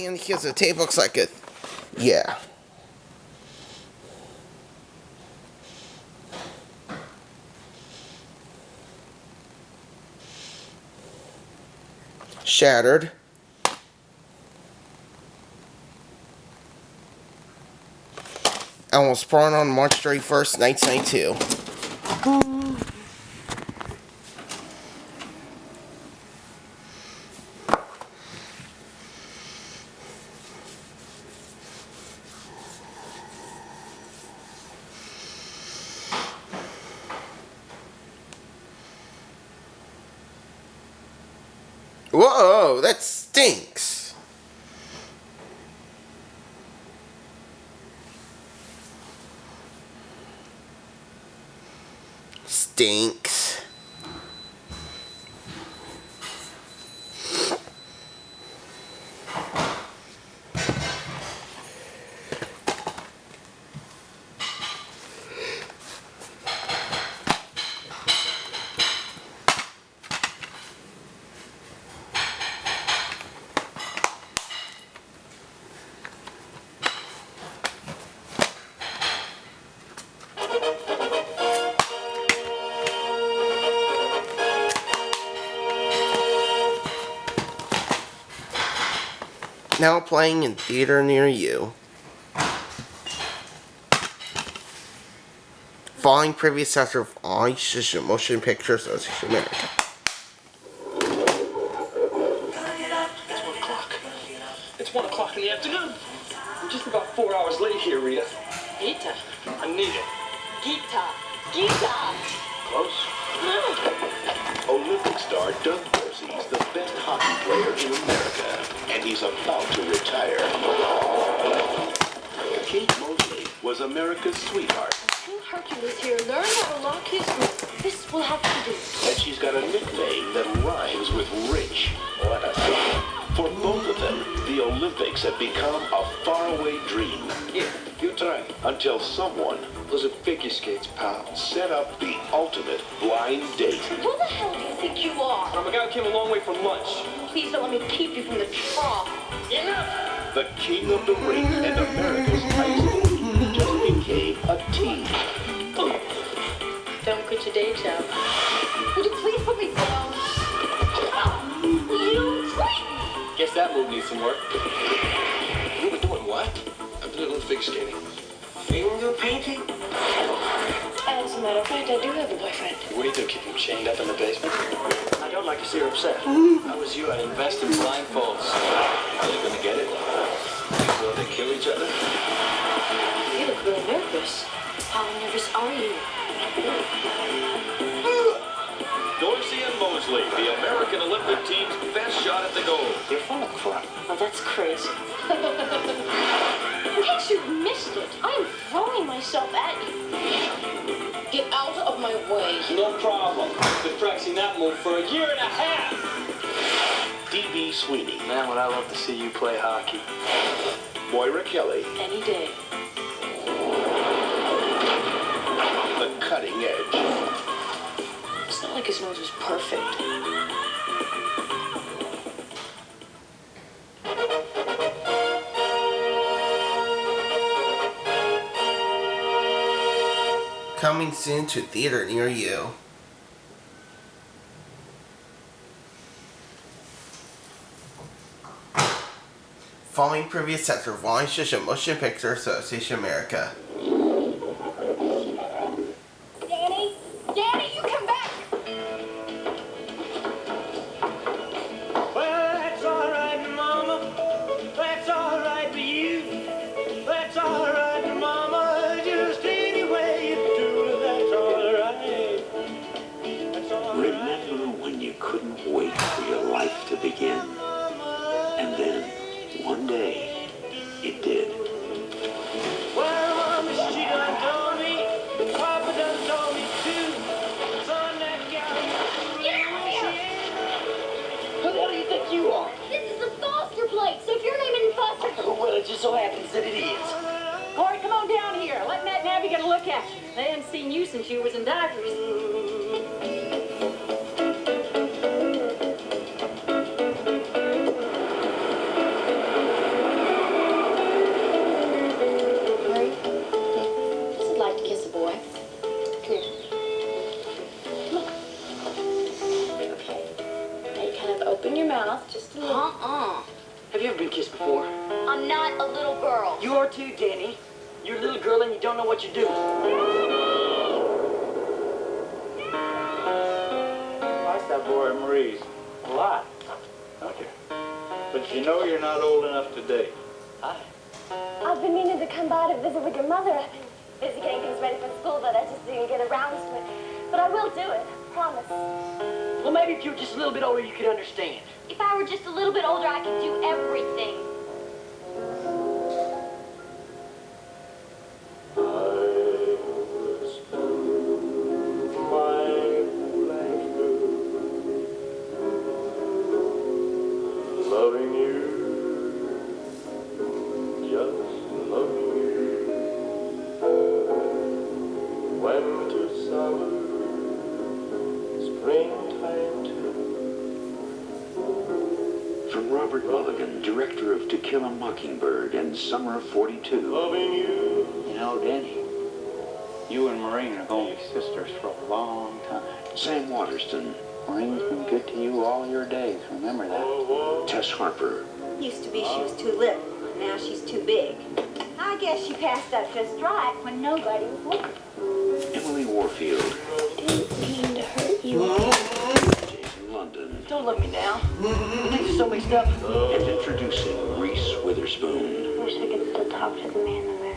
and because the tape looks like it. Yeah. Shattered. And was spawned on March 31st, 1992. Whoa, that stinks. Stinks. Now playing in theater near you. Following previous chapter of VHS Motion Picture Association America. It's 1 o'clock in the afternoon. I'm just about 4 hours late here, Rita. Gita. Anita. Gita. Gita. Close. Olympic star Doug Dorsey's the best hockey player in America, and he's about to retire. Kate Mosley was America's sweetheart. Until Hercules here learn how to lock his room, this will have to do. And she's got a nickname that rhymes with rich. What a thing. For both of them, the Olympics have become a faraway dream. Here, you try. Until someone Those are figure skates, pal. set up the ultimate blind date. Who the hell do you think you are? I'm a guy who came a long way from lunch. Please don't let me keep you from the trough. Enough! The king of the ring and America's ice age just became a team. Don't quit your day job. Would you please put me down? You treat me! Guess that move needs some work. You were doing what? I've been doing figure skating. You want to do painting? As a matter of fact, I do have a boyfriend. What do you do, keep him chained up in the basement? I don't like to see her upset. If I was you, I'd invest in blindfolds. Are they gonna get it? Before they kill each other? You look real nervous. How nervous are you? Dorsey and Mosley, the American Olympic team's best shot at the goal. You're full of crap. Oh, that's crazy. In case you missed it, I am throwing myself at you. Get out of my way. No problem. Been practicing that move for a year and a half. D.B. Sweeney, Man, would I love to see you play hockey. Moira Kelly, Any day. the cutting edge. It's not like his nose was perfect. Coming soon to a theater near you. Following previous chapter of VHS Motion Picture Association America. Danny? Danny, you come back! Well, that's all right, Mama. That's all right with you. That's all right, Mama. Just any way you do it, that's all right. That's all right. Remember when you couldn't wait for your life to begin? And then, one day, it did. Well, Mama, she done told me. Papa done told me too. Son, that gal, Get out of here! who the hell do you think you are? This is a Foster plate, so if your name isn't Foster... Well, it just so happens that it is. Corey, come on down here. Let Matt and Abby get a look at you. They hadn't seen you since you was in diapers. mouth, just a little. Have you ever been kissed before? I'm not a little girl. You are too, Danny. You're a little girl and you don't know what you're doing. I like that boy at Marie's a lot, don't you? But you know you're not old enough to date. Hi. I've been meaning to come by to visit with your mother. I've been busy getting things ready for school, but I just didn't get around to it. But I will do it, promise. Well, maybe if you were just a little bit older, you could understand. If I were just a little bit older, I could do everything. Loving you, just loving you. Winter, summer, springtime too. From Robert Mulligan, director of To Kill a Mockingbird and Summer of 42. Loving you. You know, Danny, you and Maureen are going to be sisters for a long time. Sam Waterston, Maureen's been good to you all your days. Remember that. Tess Harper, Used to be she was too little. Now she's too big. I guess she passed up just right when nobody was looking. Emily Warfield, Didn't mean to hurt you. Jason London, Don't love me now. Things are so mixed up. and introducing Reese Witherspoon. Wish I could still talk to the man in the mirror.